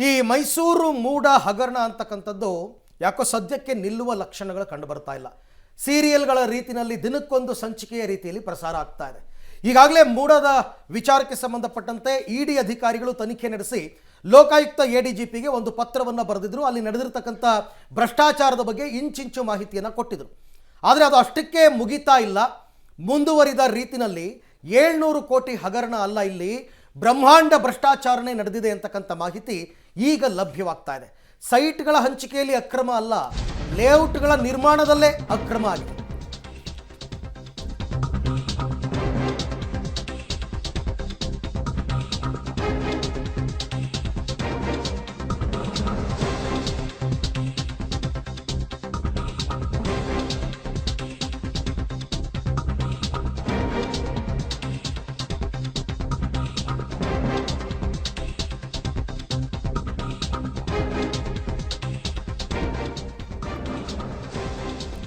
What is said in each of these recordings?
ಈ ಮೈಸೂರು ಮೂಡ ಹಗರಣ ಅಂತಕ್ಕಂಥದ್ದು ಯಾಕೋ ಸದ್ಯಕ್ಕೆ ನಿಲ್ಲುವ ಲಕ್ಷಣಗಳು ಕಂಡು ಬರ್ತಾ ಇಲ್ಲ. ಸೀರಿಯಲ್ಗಳ ರೀತಿಯಲ್ಲಿ ದಿನಕ್ಕೊಂದು ಸಂಚಿಕೆಯ ರೀತಿಯಲ್ಲಿ ಪ್ರಸಾರ ಆಗ್ತಾ ಇದೆ. ಈಗಾಗಲೇ ಮೂಡದ ವಿಚಾರಕ್ಕೆ ಸಂಬಂಧಪಟ್ಟಂತೆ ಇಡಿ ಅಧಿಕಾರಿಗಳು ತನಿಖೆ ನಡೆಸಿ ಲೋಕಾಯುಕ್ತ ಎಡಿಜಿಪಿಗೆ ಒಂದು ಪತ್ರವನ್ನು ಬರೆದಿದ್ರು. ಅಲ್ಲಿ ನಡೆದಿರತಕ್ಕಂಥ ಭ್ರಷ್ಟಾಚಾರದ ಬಗ್ಗೆ ಇಂಚಿಂಚು ಮಾಹಿತಿಯನ್ನು ಕೊಟ್ಟಿದ್ರು. ಆದರೆ ಅದು ಅಷ್ಟಕ್ಕೆ ಮುಗಿತಾ ಇಲ್ಲ. ಮುಂದುವರಿದ ರೀತಿಯಲ್ಲಿ 700 ಕೋಟಿ ಹಗರಣ ಅಲ್ಲ, ಇಲ್ಲಿ ಬ್ರಹ್ಮಾಂಡ ಭ್ರಷ್ಟಾಚಾರನೇ ನಡೆದಿದೆ ಅಂತಕ್ಕಂಥ ಮಾಹಿತಿ ಈಗ ಲಭ್ಯವಾಗ್ತಾ ಇದೆ. ಸೈಟ್ಗಳ ಹಂಚಿಕೆಯಲ್ಲಿ ಅಕ್ರಮ ಅಲ್ಲ, ಲೇಔಟ್ಗಳ ನಿರ್ಮಾಣದಲ್ಲೇ ಅಕ್ರಮ ಆಗಿದೆ.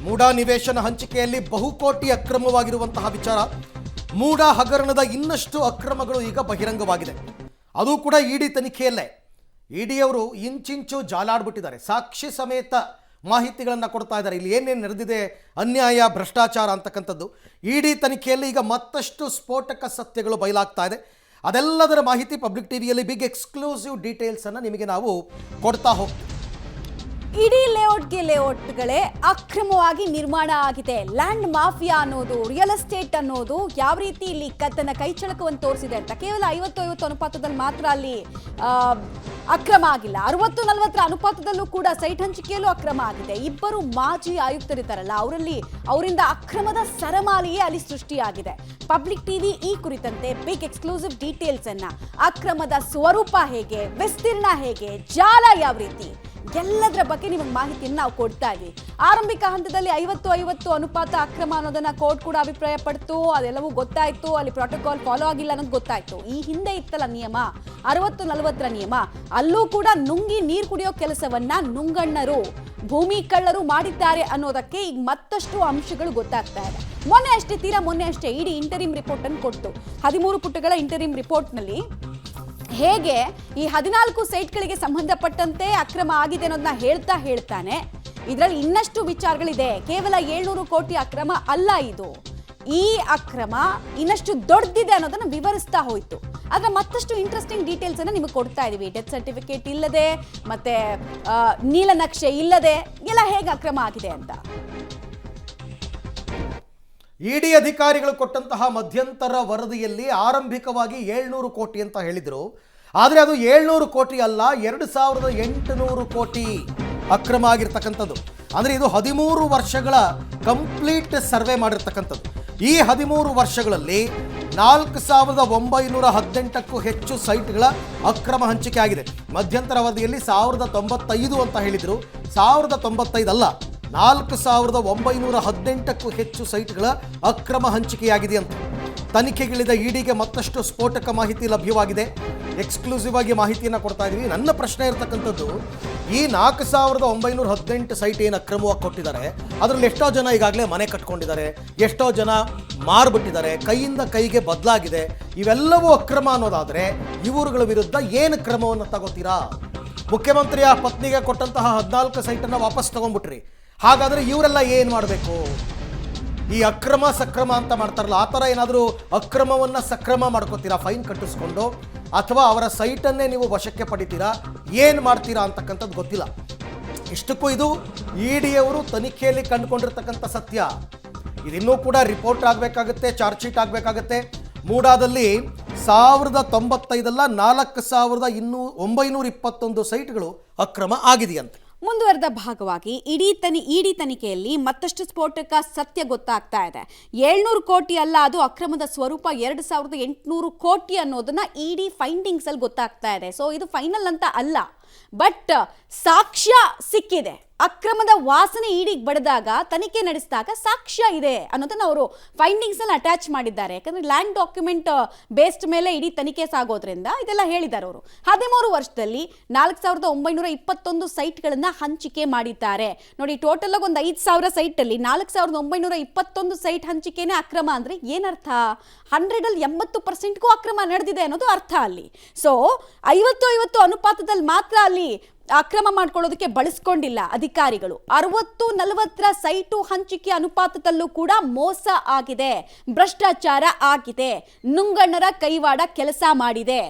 ಮೂಡ ನಿವೇಶನ ಹಂಚಿಕೆಯಲ್ಲಿ ಬಹುಕೋಟಿ ಅಕ್ರಮವಾಗಿರುವಂತಹ ವಿಚಾರ. ಮೂಡ ಹಗರಣದ ಇನ್ನಷ್ಟು ಅಕ್ರಮಗಳು ಈಗ ಬಹಿರಂಗವಾಗಿದೆ. ಅದು ಕೂಡ ಇಡಿ ತನಿಖೆಯಲ್ಲೇ. ಇಡಿಯವರು ಇಂಚಿಂಚು ಜಾಲಾಡ್ಬಿಟ್ಟಿದ್ದಾರೆ. ಸಾಕ್ಷಿ ಸಮೇತ ಮಾಹಿತಿಗಳನ್ನು ಕೊಡ್ತಾ ಇದ್ದಾರೆ. ಇಲ್ಲಿ ಏನೇನು ನಡೆದಿದೆ, ಅನ್ಯಾಯ, ಭ್ರಷ್ಟಾಚಾರ ಅಂತಕ್ಕಂಥದ್ದು ಇಡಿ ತನಿಖೆಯಲ್ಲಿ ಈಗ ಮತ್ತಷ್ಟು ಸ್ಫೋಟಕ ಸತ್ಯಗಳು ಬಯಲಾಗ್ತಾ ಇದೆ. ಅದೆಲ್ಲದರ ಮಾಹಿತಿ ಪಬ್ಲಿಕ್ ಟಿವಿಯಲ್ಲಿ ಬಿಗ್ ಎಕ್ಸ್ಕ್ಲೂಸಿವ್ ಡೀಟೇಲ್ಸನ್ನು ನಿಮಗೆ ನಾವು ಕೊಡ್ತಾ ಹೋಗ್ತೀವಿ. ಇಡೀ ಲೇಔಟ್ಗಳೇ ಅಕ್ರಮವಾಗಿ ನಿರ್ಮಾಣ ಆಗಿದೆ. ಲ್ಯಾಂಡ್ ಮಾಫಿಯಾ ಅನ್ನೋದು, ರಿಯಲ್ ಎಸ್ಟೇಟ್ ಅನ್ನೋದು ಯಾವ ರೀತಿ ಇಲ್ಲಿ ತನ್ನ ಕೈಚಳಕವನ್ನು ತೋರಿಸಿದೆ ಅಂತ. ಕೇವಲ 50-50 ಅನುಪಾತದಲ್ಲಿ ಮಾತ್ರ ಅಲ್ಲಿ ಅಕ್ರಮ ಆಗಿಲ್ಲ, 60-40 ಅನುಪಾತದಲ್ಲೂ ಕೂಡ ಸೈಟ್ ಹಂಚಿಕೆಯಲ್ಲೂ ಅಕ್ರಮ ಆಗಿದೆ. ಇಬ್ಬರು ಮಾಜಿ ಆಯುಕ್ತರಿದ್ದಾರಲ್ಲ, ಅವರಿಂದ ಅಕ್ರಮದ ಸರಮಾಲೆಯೇ ಅಲ್ಲಿ ಸೃಷ್ಟಿಯಾಗಿದೆ. ಪಬ್ಲಿಕ್ ಟಿವಿ ಈ ಕುರಿತಂತೆ ಬಿಗ್ ಎಕ್ಸ್ಕ್ಲೂಸಿವ್ ಡೀಟೇಲ್ಸ್ ಅನ್ನ, ಅಕ್ರಮದ ಸ್ವರೂಪ ಹೇಗೆ, ವಿಸ್ತೀರ್ಣ ಹೇಗೆ, ಜಾಲ ಯಾವ ರೀತಿ, ಎಲ್ಲದರ ಬಗ್ಗೆ ನಿಮಗೆ ಮಾಹಿತಿಯನ್ನು ನಾವು ಕೊಡ್ತಾ ಇದ್ದೀವಿ. ಆರಂಭಿಕ ಹಂತದಲ್ಲಿ 50-50 ಅನುಪಾತ ಅಕ್ರಮ ಅನ್ನೋದನ್ನ ಕೋರ್ಟ್ ಕೂಡ ಅಭಿಪ್ರಾಯ ಪಡ್ತು. ಅದೆಲ್ಲವೂ ಗೊತ್ತಾಯ್ತು. ಅಲ್ಲಿ ಪ್ರೋಟೋಕಾಲ್ ಫಾಲೋ ಆಗಿಲ್ಲ ಅನ್ನೋದು ಗೊತ್ತಾಯ್ತು. ಈ ಹಿಂದೆ ಇತ್ತಲ್ಲ ನಿಯಮ 60-40 ನಿಯಮ, ಅಲ್ಲೂ ಕೂಡ ನುಂಗಿ ನೀರು ಕುಡಿಯೋ ಕೆಲಸವನ್ನ ನುಂಗಣ್ಣರು, ಭೂಮಿ ಕಳ್ಳರು ಮಾಡಿದ್ದಾರೆ ಅನ್ನೋದಕ್ಕೆ ಈಗ ಮತ್ತಷ್ಟು ಅಂಶಗಳು ಗೊತ್ತಾಗ್ತಾ ಇದೆ. ಮೊನ್ನೆ ಅಷ್ಟೇ ಇಡಿ ಇಂಟರಿಮ್ ರಿಪೋರ್ಟ್ ಅನ್ನು ಕೊಟ್ಟು 13 ಪುಟಗಳ ಇಂಟರಿಮ್ ರಿಪೋರ್ಟ್ ನಲ್ಲಿ ಹೇಗೆ ಈ 14 ಸೈಟ್ಗಳಿಗೆ ಸಂಬಂಧಪಟ್ಟಂತೆ ಅಕ್ರಮ ಆಗಿದೆ ಅನ್ನೋದನ್ನ ಹೇಳ್ತಾನೆ. ಇದರಲ್ಲಿ ಇನ್ನಷ್ಟು ವಿಚಾರಗಳಿದೆ. ಕೇವಲ 700 ಕೋಟಿ ಅಕ್ರಮ ಅಲ್ಲ, ಈ ಅಕ್ರಮ ಇನ್ನಷ್ಟು ದೊಡ್ಡದಿದೆ ಅನ್ನೋದನ್ನ ವಿವರಿಸ್ತಾ ಹೋಯ್ತು. ಆದ್ರೆ ಮತ್ತಷ್ಟು ಇಂಟ್ರೆಸ್ಟಿಂಗ್ ಡೀಟೇಲ್ಸ್ ಅನ್ನ ನಿಮಗೆ ಕೊಡ್ತಾ ಇದೀವಿ. ಡೆತ್ ಸರ್ಟಿಫಿಕೇಟ್ ಇಲ್ಲದೆ, ಮತ್ತೆ ನೀಲನಕ್ಷೆ ಇಲ್ಲದೆ ಎಲ್ಲ ಹೇಗೆ ಅಕ್ರಮ ಆಗಿದೆ ಅಂತ. ಇಡಿ ಅಧಿಕಾರಿಗಳು ಕೊಟ್ಟಂತಹ ಮಧ್ಯಂತರ ವರದಿಯಲ್ಲಿ ಆರಂಭಿಕವಾಗಿ 700 ಕೋಟಿ ಅಂತ ಹೇಳಿದರು. ಆದರೆ ಅದು 700 ಕೋಟಿ ಅಲ್ಲ, 2800 ಕೋಟಿ ಅಕ್ರಮ ಆಗಿರ್ತಕ್ಕಂಥದ್ದು. ಅಂದರೆ ಇದು 13 ವರ್ಷಗಳ ಕಂಪ್ಲೀಟ್ ಸರ್ವೆ ಮಾಡಿರ್ತಕ್ಕಂಥದ್ದು. ಈ 13 ವರ್ಷಗಳಲ್ಲಿ 4918ಕ್ಕೂ ಹೆಚ್ಚು ಸೈಟ್ಗಳ ಅಕ್ರಮ ಹಂಚಿಕೆ ಆಗಿದೆ. ಮಧ್ಯಂತರ ಅವಧಿಯಲ್ಲಿ 1095 ಅಂತ ಹೇಳಿದರು. 1095 ಅಲ್ಲ, 4918ಕ್ಕೂ ಹೆಚ್ಚು ಸೈಟ್ಗಳ ಅಕ್ರಮ ಹಂಚಿಕೆಯಾಗಿದೆ ಅಂತ. ತನಿಖೆಗಿಳಿದ ಇಡಿಗೆ ಮತ್ತಷ್ಟು ಸ್ಫೋಟಕ ಮಾಹಿತಿ ಲಭ್ಯವಾಗಿದೆ. ಎಕ್ಸ್ಕ್ಲೂಸಿವ್ ಆಗಿ ಮಾಹಿತಿಯನ್ನು ಕೊಡ್ತಾ ಇದ್ದೀವಿ. ನನ್ನ ಪ್ರಶ್ನೆ ಇರತಕ್ಕಂಥದ್ದು, ಈ 4918 ಸೈಟ್ ಏನು ಅಕ್ರಮವಾಗಿ ಕೊಟ್ಟಿದ್ದಾರೆ, ಅದರಲ್ಲಿ ಎಷ್ಟೋ ಜನ ಈಗಾಗಲೇ ಮನೆ ಕಟ್ಕೊಂಡಿದ್ದಾರೆ, ಎಷ್ಟೋ ಜನ ಮಾರ್ಬಿಟ್ಟಿದ್ದಾರೆ, ಕೈಯಿಂದ ಕೈಗೆ ಬದಲಾಗಿದೆ. ಇವೆಲ್ಲವೂ ಅಕ್ರಮ ಅನ್ನೋದಾದರೆ ಇವರುಗಳ ವಿರುದ್ಧ ಏನು ಕ್ರಮವನ್ನು ತಗೋತೀರಾ? ಮುಖ್ಯಮಂತ್ರಿಯ ಪತ್ನಿಗೆ ಕೊಟ್ಟಂತಹ 14 ಸೈಟನ್ನು ವಾಪಸ್ ತಗೊಂಡ್ಬಿಟ್ರಿ. ಹಾಗಾದರೆ ಇವರೆಲ್ಲ ಏನು ಮಾಡಬೇಕು? ಈ ಅಕ್ರಮ ಸಕ್ರಮ ಅಂತ ಮಾಡ್ತಾರಲ್ಲ, ಆ ಥರ ಏನಾದರೂ ಅಕ್ರಮವನ್ನು ಸಕ್ರಮ ಮಾಡ್ಕೋತೀರಾ ಫೈನ್ ಕಟ್ಟಿಸ್ಕೊಂಡು, ಅಥವಾ ಅವರ ಸೈಟನ್ನೇ ನೀವು ವಶಕ್ಕೆ ಪಡಿತೀರಾ? ಏನು ಮಾಡ್ತೀರಾ ಅಂತಕ್ಕಂಥದ್ದು ಗೊತ್ತಿಲ್ಲ. ಇಷ್ಟಕ್ಕೂ ಇದು ಇಡಿಯವರು ತನಿಖೆಯಲ್ಲಿ ಕಂಡುಕೊಂಡಿರ್ತಕ್ಕಂಥ ಸತ್ಯ. ಇದಿನ್ನೂ ಕೂಡ ರಿಪೋರ್ಟ್ ಆಗಬೇಕಾಗುತ್ತೆ, ಚಾರ್ಜ್ ಶೀಟ್ ಆಗಬೇಕಾಗುತ್ತೆ. ಮೂಡಾದಲ್ಲಿ 1095 4921 ಸೈಟ್ಗಳು ಅಕ್ರಮ ಆಗಿದೆಯಂತೆ. ಮುಂದುವರೆದ ಭಾಗವಾಗಿ ಇಡಿ ತನಿಖೆಯಲ್ಲಿ ಮತ್ತಷ್ಟು ಸ್ಫೋಟಕ ಸತ್ಯ ಗೊತ್ತಾಗ್ತಾ ಇದೆ. 700 ಕೋಟಿ ಅಲ್ಲ, ಅದು ಅಕ್ರಮದ ಸ್ವರೂಪ 2800 ಕೋಟಿ ಅನ್ನೋದನ್ನ ಇಡಿ ಫೈಂಡಿಂಗ್ಸ್ ಅಲ್ಲಿ ಗೊತ್ತಾಗ್ತಾ ಇದೆ. ಸೊ ಇದು ಫೈನಲ್ ಅಂತ ಅಲ್ಲ, ಬಟ್ ಸಾಕ್ಷ್ಯ ಸಿಕ್ಕಿದೆ. ಅಕ್ರಮದ ವಾಸನೆ ಇಡಿಗೆ ಬಡಿದಾಗ ತನಿಖೆ ನಡೆಸಿದಾಗ ಸಾಕ್ಷ್ಯ ಇದೆ ಅನ್ನೋದನ್ನ ಅವರು ಫೈಂಡಿಂಗ್ಸ್ ನಲ್ಲಿ ಅಟ್ಯಾಚ್ ಮಾಡಿದ್ದಾರೆ. ಯಾಕಂದ್ರೆ ಲ್ಯಾಂಡ್ ಡಾಕ್ಯುಮೆಂಟ್ ಬೇಸ್ಡ್ ಮೇಲೆ ಇಡೀ ತನಿಖೆ ಸಾಗೋದ್ರಿಂದ ಇದೆಲ್ಲ ಹೇಳಿದ್ದಾರೆ ಅವರು. 13 ವರ್ಷದಲ್ಲಿ 4921 ಸೈಟ್ಗಳನ್ನ ಹಂಚಿಕೆ ಮಾಡಿದ್ದಾರೆ. ನೋಡಿ, ಟೋಟಲ್ ಆಗಿ ಒಂದು 5000 ಸೈಟ್ ಅಲ್ಲಿ 4921 ಸೈಟ್ ಹಂಚಿಕೆನೇ ಅಕ್ರಮ ಅಂದ್ರೆ ಏನರ್ಥ? 100 ಅಲ್ಲಿ 80%ಗೂ ಅಕ್ರಮ ನಡೆದಿದೆ ಅನ್ನೋದು ಅರ್ಥ ಅಲ್ಲಿ. ಸೊ 50-50 ಅನುಪಾತದಲ್ಲಿ ಮಾತ್ರ ಅಲ್ಲಿ ಅಕ್ರಮ ಮಾಡ್ಕೊಳ್ಳೋದಕ್ಕೆ ಬಳಸ್ಕೊಂಡಿಲ್ಲ ಅಧಿಕಾರಿಗಳು. 60-40 ಸೈಟು ಹಂಚಿಕೆ ಅನುಪಾತದಲ್ಲೂ ಕೂಡ ಮೋಸ ಆಗಿದೆ, ಭ್ರಷ್ಟಾಚಾರ ಆಗಿದೆ, ನುಂಗಣ್ಣರ ಕೈವಾಡ ಕೆಲಸ ಮಾಡಿದೆ.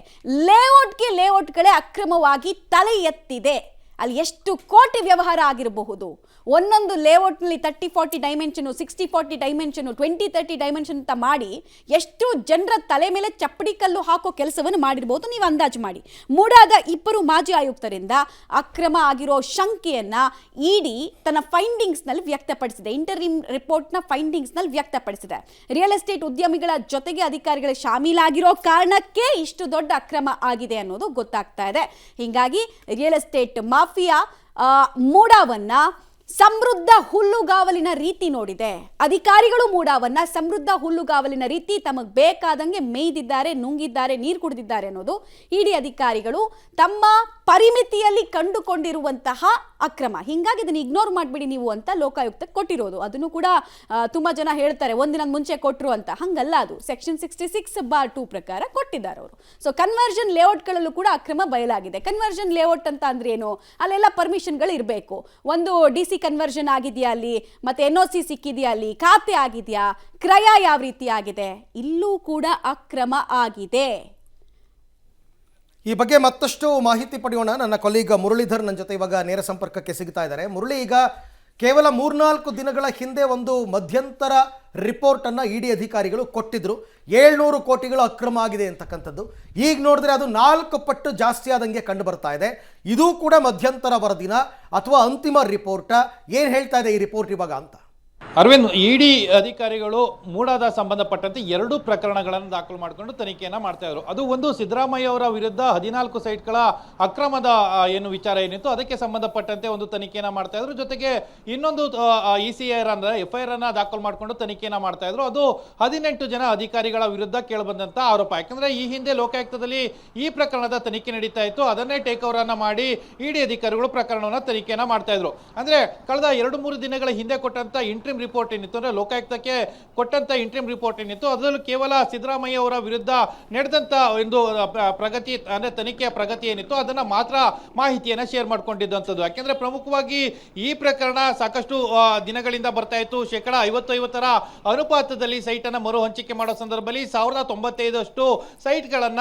ಲೇಔಟ್ಗಳೇ ಅಕ್ರಮವಾಗಿ ತಲೆ ಎತ್ತಿದೆ. ಅಲ್ಲಿ ಎಷ್ಟು ಕೋಟಿ ವ್ಯವಹಾರ ಆಗಿರಬಹುದು. ಒಂದೊಂದು ಲೇಔಟ್ನಲ್ಲಿ 30-40 ಡೈಮೆನ್ಷನ್, 60-40 ಡೈಮೆನ್ಷನ್, 20-30 ಡೈಮೆನ್ಷನ್ ಅಂತ ಮಾಡಿ ಎಷ್ಟು ಜನರ ತಲೆ ಮೇಲೆ ಚಪ್ಪಡಿ ಕಲ್ಲು ಹಾಕೋ ಕೆಲಸವನ್ನು ಮಾಡಿರ್ಬೋದು ನೀವು ಅಂದಾಜು ಮಾಡಿ. ಮೂಡಾದ 2 ಮಾಜಿ ಆಯುಕ್ತರಿಂದ ಅಕ್ರಮ ಆಗಿರೋ ಶಂಕೆಯನ್ನ ಇಡಿ ತನ್ನ ಫೈಂಡಿಂಗ್ಸ್ನಲ್ಲಿ ವ್ಯಕ್ತಪಡಿಸಿದೆ. ಇಂಟರಿಮ್ ರಿಪೋರ್ಟ್ನ ಫೈಂಡಿಂಗ್ಸ್ನಲ್ಲಿ ವ್ಯಕ್ತಪಡಿಸಿದೆ. ರಿಯಲ್ ಎಸ್ಟೇಟ್ ಉದ್ಯಮಿಗಳ ಜೊತೆಗೆ ಅಧಿಕಾರಿಗಳ ಶಾಮೀಲಾಗಿರೋ ಕಾರಣಕ್ಕೆ ಇಷ್ಟು ದೊಡ್ಡ ಅಕ್ರಮ ಆಗಿದೆ ಅನ್ನೋದು ಗೊತ್ತಾಗ್ತಾ ಇದೆ. ಹೀಗಾಗಿ ರಿಯಲ್ ಎಸ್ಟೇಟ್ ಮಾಫಿಯಾ ಮೂಡಾವನ್ನ ಸಮೃದ್ಧ ಹುಲ್ಲುಗಾವಲಿನ ರೀತಿ ನೋಡಿದೆ. ಅಧಿಕಾರಿಗಳು ಮೂಡಾವನ್ನ ಸಮೃದ್ಧ ಹುಲ್ಲುಗಾವಲಿನ ರೀತಿ ತಮಗೆ ಬೇಕಾದಂಗೆ ಮೇಯ್ದಿದ್ದಾರೆ, ನುಂಗಿದ್ದಾರೆ, ನೀರು ಕುಡಿದಿದ್ದಾರೆ ಅನ್ನೋದು ಇಡಿ ಅಧಿಕಾರಿಗಳು ತಮ್ಮ ಪರಿಮಿತಿಯಲ್ಲಿ ಕಂಡುಕೊಂಡಿರುವಂತಹ ಅಕ್ರಮ. ಹಿಂಗಾಗಿ ಇದನ್ನು ಇಗ್ನೋರ್ ಮಾಡಿಬಿಡಿ ನೀವು ಅಂತ ಲೋಕಾಯುಕ್ತಕ್ಕೆ ಕೊಟ್ಟಿರೋದು. ಅದನ್ನು ಕೂಡ ತುಂಬಾ ಜನ ಹೇಳ್ತಾರೆ ಒಂದಿನ ಮುಂಚೆ ಕೊಟ್ಟರು ಅಂತ. ಹಂಗಲ್ಲ, ಅದು ಸೆಕ್ಷನ್ 66/2 ಪ್ರಕಾರ ಕೊಟ್ಟಿದ್ದಾರೆ ಅವರು. ಸೊ ಕನ್ವರ್ಷನ್ ಲೇಔಟ್ಗಳಲ್ಲೂ ಕೂಡ ಅಕ್ರಮ ಬಯಲಾಗಿದೆ. ಕನ್ವರ್ಷನ್ ಲೇಔಟ್ ಅಂತ ಅಂದ್ರೆ ಏನು? ಅಲ್ಲೆಲ್ಲ ಪರ್ಮಿಷನ್ಗಳು ಇರಬೇಕು. ಒಂದು DC ಕನ್ವರ್ಷನ್ ಆಗಿದೆಯಾ ಅಲ್ಲಿ, ಮತ್ತೆ NOC ಸಿಕ್ಕಿದೆಯಾ ಅಲ್ಲಿ, ಖಾತೆ ಆಗಿದೆಯಾ, ಕ್ರಯ ಯಾವ ರೀತಿ ಆಗಿದೆ, ಇಲ್ಲೂ ಕೂಡ ಅಕ್ರಮ ಆಗಿದೆ. ಈ ಬಗ್ಗೆ ಮತ್ತಷ್ಟು ಮಾಹಿತಿ ಪಡೆಯೋಣ. ನನ್ನ ಕೊಲೀಗ ಮುರಳೀಧರ್ ನನ್ನ ಜೊತೆ ಇವಾಗ ನೇರ ಸಂಪರ್ಕಕ್ಕೆ ಸಿಗ್ತಾ ಇದ್ದಾರೆ. ಮುರಳಿ, ಈಗ ಕೇವಲ 3-4 ದಿನಗಳ ಹಿಂದೆ ಒಂದು ಮಧ್ಯಂತರ ರಿಪೋರ್ಟನ್ನು ಇಡಿ ಅಧಿಕಾರಿಗಳು ಕೊಟ್ಟಿದ್ರು. 700 ಕೋಟಿಗಳು ಅಕ್ರಮ ಆಗಿದೆ ಅಂತಕ್ಕಂಥದ್ದು. ಈಗ ನೋಡಿದ್ರೆ ಅದು 4 ಪಟ್ಟು ಜಾಸ್ತಿ ಆದಂಗೆ ಕಂಡು ಬರ್ತಾ ಇದೆ. ಇದು ಕೂಡ ಮಧ್ಯಂತರ ವರದಿನ ಅಥವಾ ಅಂತಿಮ ರಿಪೋರ್ಟ? ಏನು ಹೇಳ್ತಾ ಇದೆ ಈ ರಿಪೋರ್ಟ್ ಇವಾಗ ಅಂತ? ಅರವಿಂದ್, ಇಡಿ ಅಧಿಕಾರಿಗಳು ಮೂಡಾದ ಸಂಬಂಧಪಟ್ಟಂತೆ 2 ಪ್ರಕರಣಗಳನ್ನು ದಾಖಲು ಮಾಡಿಕೊಂಡು ತನಿಖೆಯನ್ನ ಮಾಡ್ತಾ ಇದ್ರು. ಅದು ಒಂದು ಸಿದ್ದರಾಮಯ್ಯ ಅವರ ವಿರುದ್ಧ 14 ಸೈಟ್ಗಳ ಅಕ್ರಮದ ಏನು ವಿಚಾರ ಏನಿತ್ತು ಅದಕ್ಕೆ ಸಂಬಂಧಪಟ್ಟಂತೆ ಒಂದು ತನಿಖೆಯನ್ನ ಮಾಡ್ತಾ ಇದ್ರು. ಜೊತೆಗೆ ಇನ್ನೊಂದು ECIR ಅಂದ್ರೆ FIR ಅನ್ನ ದಾಖಲು ಮಾಡಿಕೊಂಡು ತನಿಖೆಯನ್ನ ಮಾಡ್ತಾ ಇದ್ರು. ಅದು 18 ಜನ ಅಧಿಕಾರಿಗಳ ವಿರುದ್ಧ ಕೇಳಿಬಂದಂತ ಆರೋಪ. ಯಾಕಂದ್ರೆ ಈ ಹಿಂದೆ ಲೋಕಾಯುಕ್ತದಲ್ಲಿ ಈ ಪ್ರಕರಣದ ತನಿಖೆ ನಡೀತಾ ಇತ್ತು. ಅದನ್ನೇ ಟೇಕ್ ಓವರ್ ಅನ್ನ ಮಾಡಿ ಇಡಿ ಅಧಿಕಾರಿಗಳು ಪ್ರಕರಣವನ್ನ ತನಿಖೆಯನ್ನ ಮಾಡ್ತಾ ಇದ್ರು. ಅಂದ್ರೆ ಕಳೆದ 2-3 ದಿನಗಳ ಹಿಂದೆ ಕೊಟ್ಟಂತ ಇಂಟ್ರಿಮ್ ರಿಪೋರ್ಟ್ ಏನಿತ್ತು ಅಂದ್ರೆ ಲೋಕಾಯುಕ್ತಕ್ಕೆ ಕೊಟ್ಟಂತ ಇಂಟ್ರಿಮ್ ರಿಪೋರ್ಟ್ ಏನಿತ್ತು ಅದರಲ್ಲೂ ಕೇವಲ ಸಿದ್ದರಾಮಯ್ಯ ಅವರ ವಿರುದ್ಧ ನಡೆದಂತ ಒಂದು ಪ್ರಗತಿ ಅಂದ್ರೆ ತನಿಖೆಯ ಪ್ರಗತಿ ಏನಿತ್ತು ಅದನ್ನ ಮಾತ್ರ ಮಾಹಿತಿಯನ್ನ ಶೇರ್ ಮಾಡ್ಕೊಂಡಿದ್ದಂಥದ್ದು. ಯಾಕೆಂದ್ರೆ ಪ್ರಮುಖವಾಗಿ ಈ ಪ್ರಕರಣ ಸಾಕಷ್ಟು ದಿನಗಳಿಂದ ಬರ್ತಾ ಇತ್ತು. 50-50 ಅನುಪಾತದಲ್ಲಿ ಸೈಟ್ ಅನ್ನ ಮರು ಹಂಚಿಕೆ ಮಾಡೋ ಸಂದರ್ಭದಲ್ಲಿ 1095 ಸೈಟ್ಗಳನ್ನ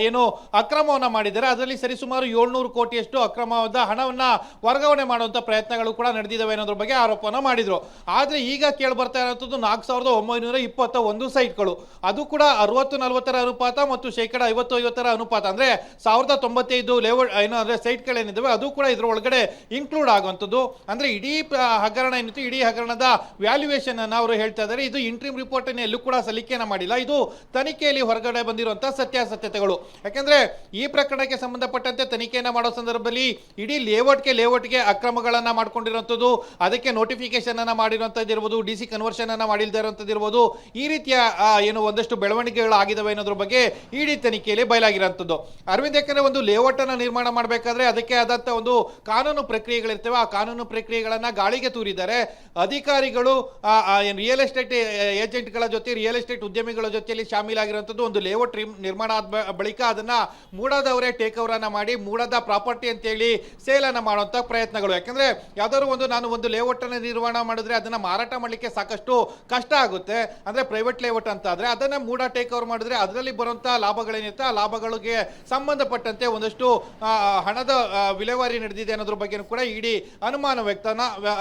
ಏನು ಅಕ್ರಮವನ್ನ ಮಾಡಿದ್ದಾರೆ. ಅದರಲ್ಲಿ ಸರಿಸುಮಾರು 700 ಕೋಟಿಯಷ್ಟು ಅಕ್ರಮವಾದ ಹಣವನ್ನ ವರ್ಗಾವಣೆ ಮಾಡುವಂತ ಪ್ರಯತ್ನಗಳು ಕೂಡ ನಡೆದಿದ್ದಾವೆ ಅನ್ನೋದ್ರ ಬಗ್ಗೆ ಆರೋಪವನ್ನ ಮಾಡಿದ್ರು. ಆದ್ರೆ ಈಗ ಕೇಳಿ ಬರ್ತಾ ಇರೋದು 4921 ಸೈಟ್ಗಳು. ಅದು ಕೂಡ 60-40 ಅನುಪಾತ ಮತ್ತು 50-50 ಅನುಪಾತ ಅಂದ್ರೆ 1095 ಲೇಔಟ್ ಏನಂದ್ರೆ ಸೈಟ್ಗಳೇನಿದ್ದಾವೆ ಅದು ಕೂಡ ಇದ್ರ ಒಳಗಡೆ ಇನ್ಕ್ಲೂಡ್ ಆಗುವಂಥದ್ದು. ಅಂದ್ರೆ ಇಡೀ ಹಗರಣ ಏನಿತ್ತು, ಇಡೀ ಹಗರಣದ ವ್ಯಾಲ್ಯೂಯೇಷನ್ ಅನ್ನ ಅವರು ಹೇಳ್ತಾ ಇದ್ದಾರೆ. ಇದು ಇಂಟ್ರಿಮ್ ರಿಪೋರ್ಟ್ ಅನ್ನು ಎಲ್ಲೂ ಕೂಡ ಸಲ್ಲಿಕೆಯನ್ನ ಮಾಡಿಲ್ಲ. ಇದು ತನಿಖೆಯಲ್ಲಿ ಹೊರಗಡೆ ಬಂದಿರುವಂತಹ ಸತ್ಯಾಸತ್ಯತೆಗಳು. ಯಾಕಂದ್ರೆ ಈ ಪ್ರಕರಣಕ್ಕೆ ಸಂಬಂಧಪಟ್ಟಂತೆ ತನಿಖೆಯನ್ನ ಮಾಡೋ ಸಂದರ್ಭದಲ್ಲಿ ಇಡೀ ಲೇಔಟ್ಗೆ ಅಕ್ರಮಗಳನ್ನ ಮಾಡ್ಕೊಂಡಿರುವಂಥದ್ದು, ಅದಕ್ಕೆ ನೋಟಿಫಿಕೇಶನ್ ಅನ್ನ ಮಾಡಿರುವಂತದ್ದು ಇರ್ಬೋದು, DC ಕನ್ವರ್ಷನ್ ಅನ್ನ ಮಾಡಿಲ್ದೇ ಇರುವಂತದ್ದು ಇರ್ಬೋದು, ಈ ರೀತಿಯ ಏನು ಒಂದಷ್ಟು ಬೆಳವಣಿಗೆಗಳು ಆಗಿದಾವೆ ಅನ್ನೋದ್ರ ಬಗ್ಗೆ ಇಡೀ ತನಿಖೆಯಲ್ಲಿ ಬಯಲಾಗಿರುವಂತದ್ದು. ಅರವಿಂದ್, ಯಾಕಂದ್ರೆ ಒಂದು ಲೇಔಟ್ ಅನ್ನ ನಿರ್ಮಾಣ ಮಾಡಬೇಕಾದ್ರೆ ಅದಕ್ಕೆ ಆದಂತ ಒಂದು ಕಾನೂನು ಪ್ರಕ್ರಿಯೆಗಳಿರ್ತವೆ. ಆ ಕಾನೂನು ಪ್ರಕ್ರಿಯೆಗಳನ್ನ ಗಾಳಿಗೆ ತೂರಿದ್ದಾರೆ ಅಧಿಕಾರಿಗಳು. ರಿಯಲ್ ಎಸ್ಟೇಟ್ ಏಜೆಂಟ್ಗಳ ಜೊತೆ, ರಿಯಲ್ ಎಸ್ಟೇಟ್ ಉದ್ಯಮಿಗಳ ಜೊತೆಯಲ್ಲಿ ಶಾಮೀಲಾಗಿರುವಂತದ್ದು. ಒಂದು ಲೇಔಟ್ ನಿರ್ಮಾಣ ಆದ ಬಳಿಕ ಅದನ್ನ ಮೂಡಾದವರೇ ಟೇಕ್ ಓವರ್ ಅನ್ನ ಮಾಡಿ ಮೂಡಾದ ಪ್ರಾಪರ್ಟಿ ಅಂತ ಹೇಳಿ ಸೇಲ್ ಅನ್ನ ಮಾಡುವಂತ ಪ್ರಯತ್ನಗಳು. ಯಾಕಂದ್ರೆ ಯಾವ್ದಾದ್ರು ನಾನು ಒಂದು ಲೇಔಟ್ ಅನ್ನ ನಿರ್ಮಾಣ ಮಾಡಿದ್ರೆ ಅದನ್ನ ಮಾರಾಟ ಮಾಡಲಿಕ್ಕೆ ಸಾಕಷ್ಟು ಕಷ್ಟ ಆಗುತ್ತೆ. ಅಂದ್ರೆ ಪ್ರೈವೇಟ್ ಲೇಔಟ್ ಅಂತ ಆದ್ರೆ ಅದನ್ನ ಮೂಡ ಟೇಕ್ ಓವರ್ ಮಾಡಿದ್ರೆ ಅದರಲ್ಲಿ ಬರುವಂತಹ ಲಾಭಗಳೇನಿರುತ್ತೆ ಆ ಲಾಭಗಳಿಗೆ ಸಂಬಂಧಪಟ್ಟಂತೆ ಒಂದಷ್ಟು ಹಣದ ವಿಲೇವಾರಿ ನಡೆದಿದೆ ಅನ್ನೋದ್ರ ಬಗ್ಗೆ ಕೂಡ ಇಡೀ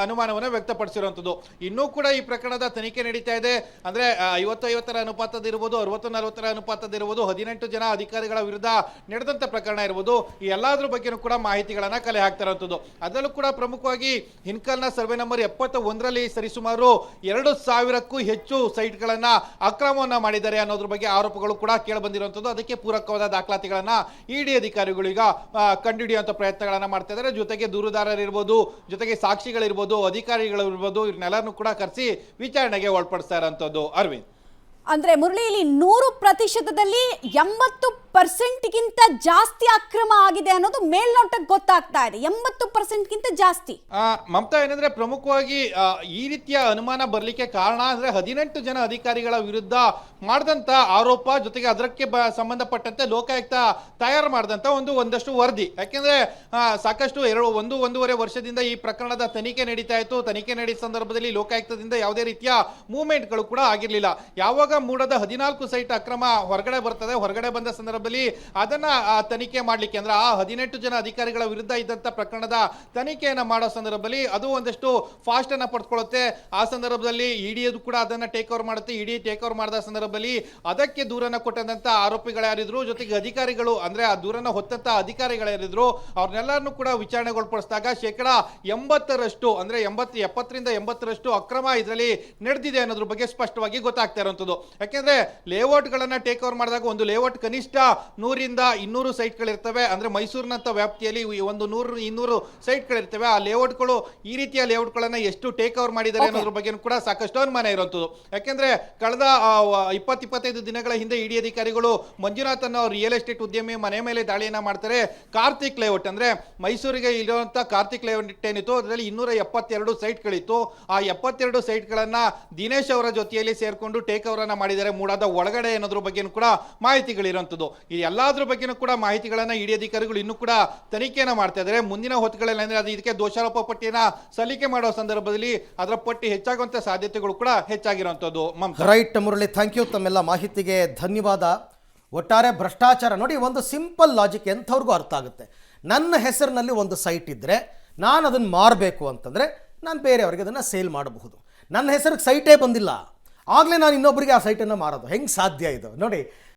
ಅನುಮಾನವನ್ನ ವ್ಯಕ್ತಪಡಿಸಿರುವಂತದ್ದು. ಇನ್ನೂ ಕೂಡ ಈ ಪ್ರಕರಣದ ತನಿಖೆ ನಡೀತಾ ಇದೆ. ಅಂದ್ರೆ 50-50 ಅನುಪಾತದ ಇರ್ಬೋದು, 60-40 ಅನುಪಾತದ ಇರ್ಬೋದು, 18 ಜನ ಅಧಿಕಾರಿಗಳ ವಿರುದ್ಧ ನಡೆದಂತ ಪ್ರಕರಣ ಇರ್ಬೋದು, ಈ ಎಲ್ಲಾದ್ರ ಬಗ್ಗೆನೂ ಕೂಡ ಮಾಹಿತಿಗಳನ್ನ ಕಲೆ ಹಾಕ್ತಾ ಇರುವಂತದ್ದು. ಅದರಲ್ಲೂ ಕೂಡ ಪ್ರಮುಖವಾಗಿ ಹಿನ್ಕಲ್ನ ಸರ್ವೆ ನಂಬರ್ 71ರಲ್ಲಿ ಸರಿಸುಮಾರು ಸುಮಾರು 2,000ಕ್ಕೂ ಹೆಚ್ಚು ಸೈಟ್ಗಳನ್ನ ಅಕ್ರಮವನ್ನ ಮಾಡಿದ್ದಾರೆ ಅನ್ನೋದ್ರ ಬಗ್ಗೆ ಆರೋಪಗಳು ಕೂಡ ಕೇಳಿಬಂದಿರುವಂಥದ್ದು. ಅದಕ್ಕೆ ಪೂರಕವಾದ ದಾಖಲಾತಿಗಳನ್ನ ಇಡಿ ಅಧಿಕಾರಿಗಳು ಈಗ ಕಂಡುಹಿಡಿಯುವಂತ ಪ್ರಯತ್ನಗಳನ್ನ ಮಾಡ್ತಾ ಇದ್ದಾರೆ. ಜೊತೆಗೆ ದೂರುದಾರರಿರ್ಬೋದು, ಜೊತೆಗೆ ಸಾಕ್ಷಿಗಳಿರ್ಬೋದು, ಅಧಿಕಾರಿಗಳಿರ್ಬೋದು, ಇವ್ರನ್ನೆಲ್ಲರನ್ನು ಕೂಡ ಕರೆಸಿ ವಿಚಾರಣೆಗೆ ಒಳಪಡಿಸ್ತಾ ಇರೋಂಥದ್ದು. ಅರವಿಂದ್, ಅಂದ್ರೆ ಮುರಳಿ, ಇಲ್ಲಿ 100%ದಲ್ಲಿ 80%ಗಿಂತ ಜಾಸ್ತಿ ಅಕ್ರಮ ಆಗಿದೆ ಅನ್ನೋದು ಮೇಲ್ನೋಟಕ್ಕೆ ಗೊತ್ತಾಗ್ತಾ ಇದೆ. 80%ಗಿಂತ ಜಾಸ್ತಿ. ಮಮತಾ, ಏನಂದ್ರೆ ಪ್ರಮುಖವಾಗಿ ಈ ರೀತಿಯ ಅನುಮಾನ ಬರ್ಲಿಕ್ಕೆ ಕಾರಣ ಅಂದ್ರೆ 18 ಜನ ಅಧಿಕಾರಿಗಳ ವಿರುದ್ಧ ಮಾಡಿದಂತ ಆರೋಪ, ಜೊತೆಗೆ ಅದಕ್ಕೆ ಸಂಬಂಧಪಟ್ಟಂತೆ ಲೋಕಾಯುಕ್ತ ತಯಾರು ಮಾಡಿದಂತ ಒಂದಷ್ಟು ವರದಿ. ಯಾಕೆಂದ್ರೆ ಸಾಕಷ್ಟು 1.5 ವರ್ಷದಿಂದ ಈ ಪ್ರಕರಣದ ತನಿಖೆ ನಡೀತಾ ಇತ್ತು. ತನಿಖೆ ನಡೆದ ಸಂದರ್ಭದಲ್ಲಿ ಲೋಕಾಯುಕ್ತದಿಂದ ಯಾವುದೇ ರೀತಿಯ ಮೂವ್ಮೆಂಟ್ಗಳು ಕೂಡ ಆಗಿರ್ಲಿಲ್ಲ. ಯಾವಾಗ ಮೂಡದ 14 ಸೈಟ್ ಅಕ್ರಮ ಹೊರಗಡೆ ಬರ್ತದೆ, ಹೊರಗಡೆ ಬಂದ ಸಂದರ್ಭದಲ್ಲಿ ಅದನ್ನ ತನಿಖೆ ಮಾಡ್ಲಿಕ್ಕೆ ಅಂದ್ರೆ ಆ 18 ಜನ ಅಧಿಕಾರಿಗಳ ವಿರುದ್ಧ ಇದ್ದಂತ ಪ್ರಕರಣದ ತನಿಖೆಯನ್ನ ಮಾಡೋ ಸಂದರ್ಭದಲ್ಲಿ ಅದು ಒಂದಷ್ಟು ಫಾಸ್ಟ್ ಅನ್ನ ಪಡ್ಕೊಳ್ಳುತ್ತೆ. ಆ ಸಂದರ್ಭದಲ್ಲಿ ಇಡಿ ಕೂಡ ಅದನ್ನ ಟೇಕ್ ಓವರ್ ಮಾಡುತ್ತೆ. ಇಡಿ ಟೇಕ್ ಓವರ್ ಮಾಡಿದ ಸಂದರ್ಭದಲ್ಲಿ ಅದಕ್ಕೆ ದೂರನ್ನ ಕೊಟ್ಟಂತ ಆರೋಪಿಗಳು ಯಾರಿದ್ರು, ಜೊತೆಗೆ ಅಧಿಕಾರಿಗಳು ಅಂದ್ರೆ ಆ ದೂರನ್ನ ಹೊತ್ತಂತ ಅಧಿಕಾರಿಗಳು ಯಾರಿದ್ರು, ಅವ್ರನ್ನೆಲ್ಲರನ್ನು ಕೂಡ ವಿಚಾರಣೆಗೊಳಪಡಿಸಿದಾಗ 80% ಅಂದ್ರೆ 70ರಿಂದ 80% ಅಕ್ರಮ ಇದರಲ್ಲಿ ನಡೆದಿದೆ ಅನ್ನೋದ್ರ ಬಗ್ಗೆ ಸ್ಪಷ್ಟವಾಗಿ ಗೊತ್ತಾಗ್ತಾ ಇರುವಂತದ್ದು. ಯಾಕೆಂದ್ರೆ ಲೇಔಟ್ ಗಳನ್ನ ಟೇಕ್ ಓವರ್ ಮಾಡಿದಾಗ ಒಂದು ಲೇಔಟ್ ಕನಿಷ್ಠ 100ರಿಂದ 200 ಸೈಟ್ಗಳಿರ್ತವೆ. ಅಂದ್ರೆ ಮೈಸೂರಿನಂತ ವ್ಯಾಪ್ತಿಯಲ್ಲಿ ಒಂದು 100-200 ಸೈಟ್ಗಳಿರ್ತವೆ. ಆ ಲೇಔಟ್ಗಳು ಈ ರೀತಿಯ ಲೇಔಟ್ಗಳನ್ನ ಎಷ್ಟು ಟೇಕ್ ಓವರ್ ಮಾಡಿದ್ದಾರೆ ಅನ್ನೋದ್ರ ಬಗ್ಗೆ ಕೂಡ ಸಾಕಷ್ಟು ಅನುಮಾನ ಇರುವಂತದ್ದು. ಯಾಕೆಂದ್ರೆ ಕಳೆದ 20-25 ದಿನಗಳ ಹಿಂದೆ ಇಡಿ ಅಧಿಕಾರಿಗಳು ಮಂಜುನಾಥ್ ಅನ್ನೋ ರಿಯಲ್ ಎಸ್ಟೇಟ್ ಉದ್ಯಮಿ ಮನೆ ಮೇಲೆ ದಾಳಿಯನ್ನ ಮಾಡ್ತಾರೆ. ಕಾರ್ತಿಕ್ ಲೇಔಟ್ ಅಂದ್ರೆ ಮೈಸೂರಿಗೆ ಇರುವಂತ ಕಾರ್ತಿಕ್ ಲೇಔಟ್ ಏನಿತ್ತು ಅದರಲ್ಲಿ 272 ಸೈಟ್ಗಳಿತ್ತು. ಆ 72 ಸೈಟ್ಗಳನ್ನ ದಿನೇಶ್ ಅವರ ಜೊತೆಯಲ್ಲಿ ಸೇರ್ಕೊಂಡು ಟೇಕ್ ಓವರ್ ಮಾಡಿದ್ದಾರೆ ಮೂಡಾದ ಒಳಗಡೆ ಅನ್ನೋದ್ರ ಬಗ್ಗೆ ಕೂಡ ಮಾಹಿತಿಗಳಿರುವಂತದ್ದು. ಈ ಎಲ್ಲಾದ್ರ ಬಗ್ಗೆನೂ ಕೂಡ ಮಾಹಿತಿಗಳನ್ನ ಇಡಿ ಅಧಿಕಾರಿಗಳು ಇನ್ನೂ ಕೂಡ ತನಿಖೆಯನ್ನ ಮಾಡ್ತಾ ಇದ್ದಾರೆ. ಮುಂದಿನ ಹೊತ್ತುಗಳಲ್ಲಿ ಅಂದ್ರೆ ಇದಕ್ಕೆ ದೋಷಾರೋಪ ಪಟ್ಟಿಯನ್ನ ಸಲ್ಲಿಕೆ ಮಾಡೋ ಸಂದರ್ಭದಲ್ಲಿ ಅದರ ಪಟ್ಟಿ ಹೆಚ್ಚಾಗುವಂತ ಸಾಧ್ಯತೆಗಳು ಕೂಡ ಹೆಚ್ಚಾಗಿರುವಂತದ್ದು. Right Murali, thank you. ತಮ್ಮೆಲ್ಲ ಮಾಹಿತಿಗೆ ಧನ್ಯವಾದ. ಒಟ್ಟಾರೆ ಭ್ರಷ್ಟಾಚಾರ ನೋಡಿ, ಒಂದು ಸಿಂಪಲ್ ಲಾಜಿಕ್ ಎಂಥವ್ರಿಗೂ ಅರ್ಥ ಆಗುತ್ತೆ. ನನ್ನ ಹೆಸರಿನಲ್ಲಿ ಒಂದು ಸೈಟ್ ಇದ್ದರೆ ನಾನು ಅದನ್ನು ಮಾರಬೇಕು ಅಂತಂದರೆ ನಾನು ಬೇರೆಯವ್ರಿಗೆ ಅದನ್ನು ಸೇಲ್ ಮಾಡಬಹುದು. ನನ್ನ ಹೆಸರಿಗೆ ಸೈಟೇ ಬಂದಿಲ್ಲ, ಆಗಲೇ ನಾನು ಇನ್ನೊಬ್ಬರಿಗೆ ಆ ಸೈಟನ್ನು ಮಾರೋದು ಹೆಂಗೆ ಸಾಧ್ಯ ಇದು ನೋಡಿ.